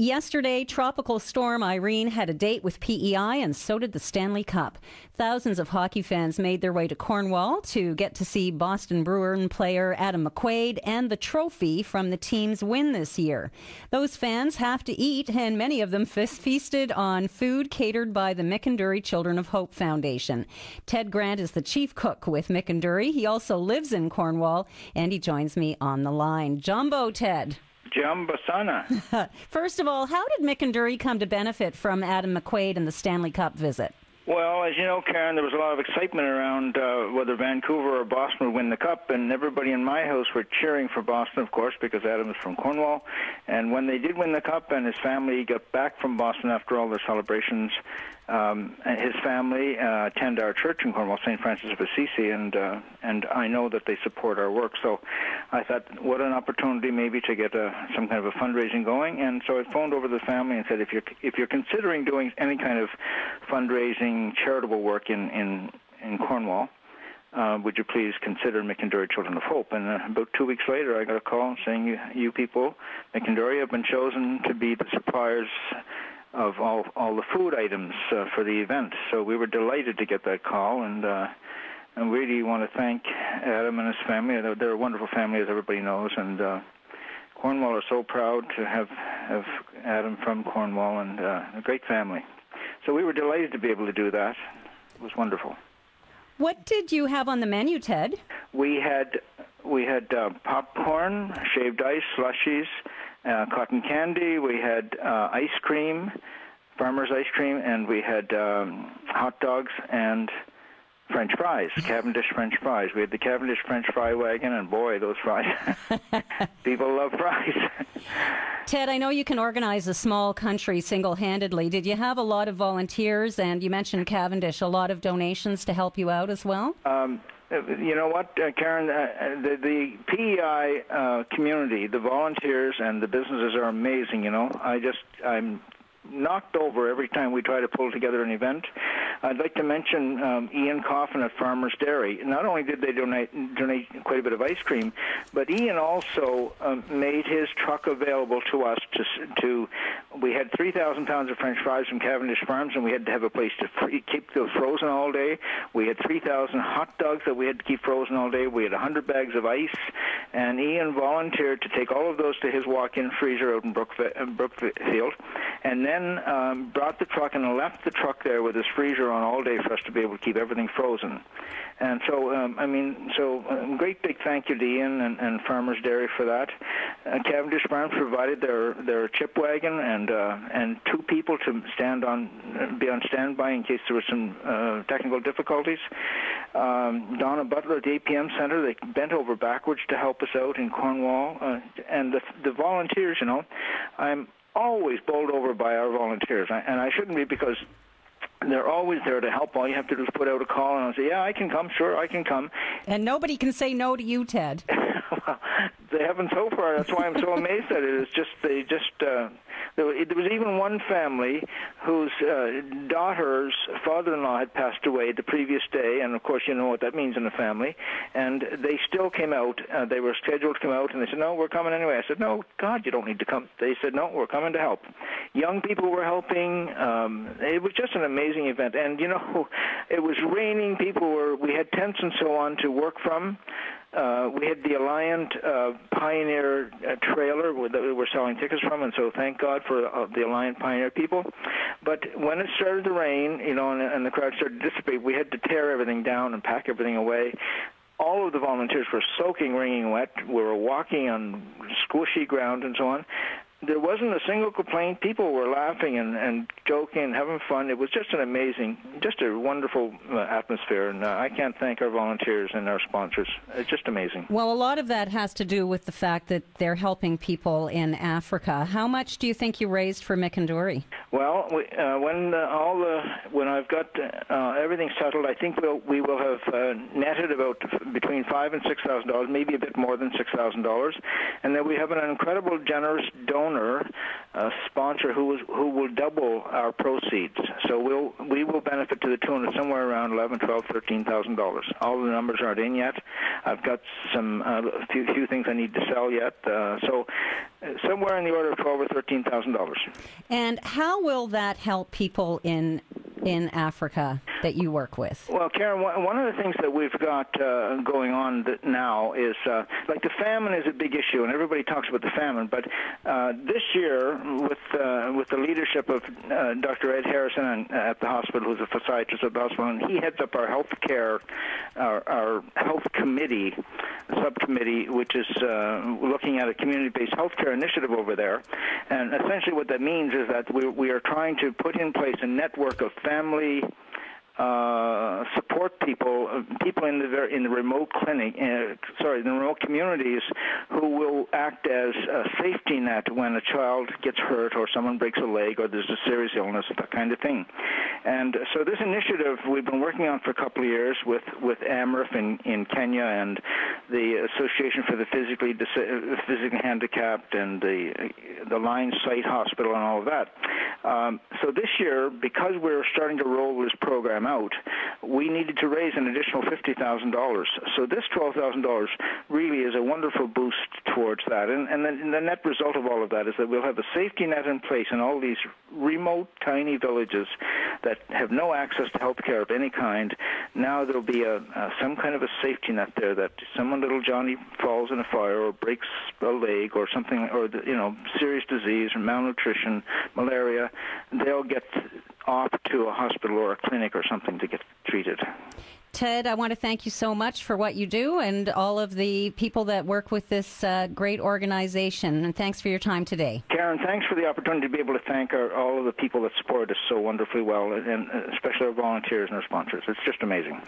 Yesterday, Tropical Storm Irene had a date with PEI, and so did the Stanley Cup. Thousands of hockey fans made their way to Cornwall to get to see Boston Bruin player Adam McQuaid and the trophy from the team's win this year. Those fans have to eat, and many of them feasted on food catered by the Mikinduri Children of Hope Foundation. Ted Grant is the chief cook with Mikinduri. He also lives in Cornwall, and he joins me on the line. Jumbo, Ted. Jumbo Sana. First of all, how did Mikinduri come to benefit from Adam McQuaid and the Stanley Cup visit? Well, as you know, Karen, there was a lot of excitement around whether Vancouver or Boston would win the Cup, and everybody in my house were cheering for Boston, of course, because Adam is from Cornwall. And when they did win the Cup and his family got back from Boston after all their celebrations, his family attend our church in Cornwall, St. Francis of Assisi, and I know that they support our work. So I thought, what an opportunity maybe to get some kind of a fundraising going. And so I phoned over to the family and said, if you're considering doing any kind of fundraising, charitable work in Cornwall, would you please consider Mikinduri Children of Hope? And about 2 weeks later, I got a call saying, you people, Mikinduri, have been chosen to be the suppliers of all the food items for the event. So we were delighted to get that call, and really want to thank Adam and his family. They're a wonderful family, as everybody knows, and Cornwall are so proud to have Adam from Cornwall, and a great family. So we were delighted to be able to do that. It was wonderful. What did you have on the menu, Ted? We had popcorn, shaved ice, slushies, cotton candy. We had ice cream, farmer's ice cream, and we had hot dogs and French fries, Cavendish French fries. We had the Cavendish French fry wagon, and boy, those fries. People love fries. Ted, I know you can organize a small country single-handedly. Did you have a lot of volunteers, and you mentioned Cavendish, a lot of donations to help you out as well? You know what, Karen, the PEI community, the volunteers and the businesses are amazing, you know. I'm knocked over every time we try to pull together an event. I'd like to mention Ian Coffin at Farmer's Dairy. Not only did they donate quite a bit of ice cream, but Ian also made his truck available to us we had 3,000 pounds of French fries from Cavendish Farms, and we had to have a place to keep those frozen all day. We had 3,000 hot dogs that we had to keep frozen all day. We had 100 bags of ice, and Ian volunteered to take all of those to his walk-in freezer out in Brookfield, and then brought the truck and left the truck there with his freezer on all day for us to be able to keep everything frozen. And so, great big thank you to Ian and Farmer's Dairy for that. Cavendish Farms provided their chip wagon and two people to be on standby in case there were some technical difficulties. Donna Butler at the APM Center, they bent over backwards to help us out in Cornwall. And the volunteers, you know, I'm always bowled over by our volunteers, and I shouldn't be, because they're always there to help. All you have to do is put out a call, and I'll say, yeah, I can come, sure, I can come. And nobody can say no to you, Ted. Well, they haven't so far. That's why I'm so amazed at it. There was even one family whose daughter's father-in-law had passed away the previous day, and of course you know what that means in a family, and they still came out. They were scheduled to come out, and they said, no, we're coming anyway. I said, no, God, you don't need to come. They said, no, we're coming to help. Young people were helping. It was just an amazing event, and you know, it was raining. We had tents and so on to work from. We had the Alliant Pioneer trailer that we were selling tickets from, and so thank God for the Alliant Pioneer people. But when it started to rain, you know, and the crowd started to dissipate, we had to tear everything down and pack everything away. All of the volunteers were soaking, wringing wet. We were walking on squishy ground and so on. There wasn't a single complaint. People were laughing and joking and having fun. It was just a wonderful atmosphere, and I can't thank our volunteers and our sponsors. It's just amazing. Well, a lot of that has to do with the fact that they're helping people in Africa. How much do you think you raised for Mikinduri? Well, when I've got everything settled, I think we will have netted about between $5,000 and $6,000, maybe a bit more than $6,000, and then we have an incredible, generous donor, sponsor sponsor who will double our proceeds. So we will benefit to the tune of somewhere around $11,000, $12,000, $13,000. All the numbers aren't in yet. I've got some a few things I need to sell yet. So somewhere in the order of $12,000 or $13,000. And how will that help people in Africa that you work with? Well, Karen, one of the things that we've got going on now is, like the famine is a big issue, and everybody talks about the famine, but this year, with the leadership of Dr. Ed Harrison at the hospital, who's a physiatrist at the hospital, and he heads up our health care, our health committee, subcommittee, which is looking at a community-based health care initiative over there. And essentially what that means is that we are trying to put in place a network of family support people in the remote the remote communities, who will act as a safety net when a child gets hurt or someone breaks a leg or there's a serious illness, that kind of thing. And so this initiative we've been working on for a couple of years with AMREF in Kenya and the Association for the Physically Handicapped and the Line Site Hospital and all of that. So this year, because we're starting to roll this program out, we needed to raise an additional $50,000. So this $12,000 really is a wonderful boost towards that. And the net result of all of that is that we'll have a safety net in place in all these remote, tiny villages that have no access to health care of any kind. Now there'll be some kind of a safety net there that someone, little Johnny, falls in a fire or breaks a leg or something, or serious disease or malnutrition, malaria, they'll get off to a hospital or a clinic or something to get treated. Ted, I want to thank you so much for what you do and all of the people that work with this great organization. And thanks for your time today. Karen, thanks for the opportunity to be able to thank all of the people that support us so wonderfully well, and especially our volunteers and our sponsors. It's just amazing.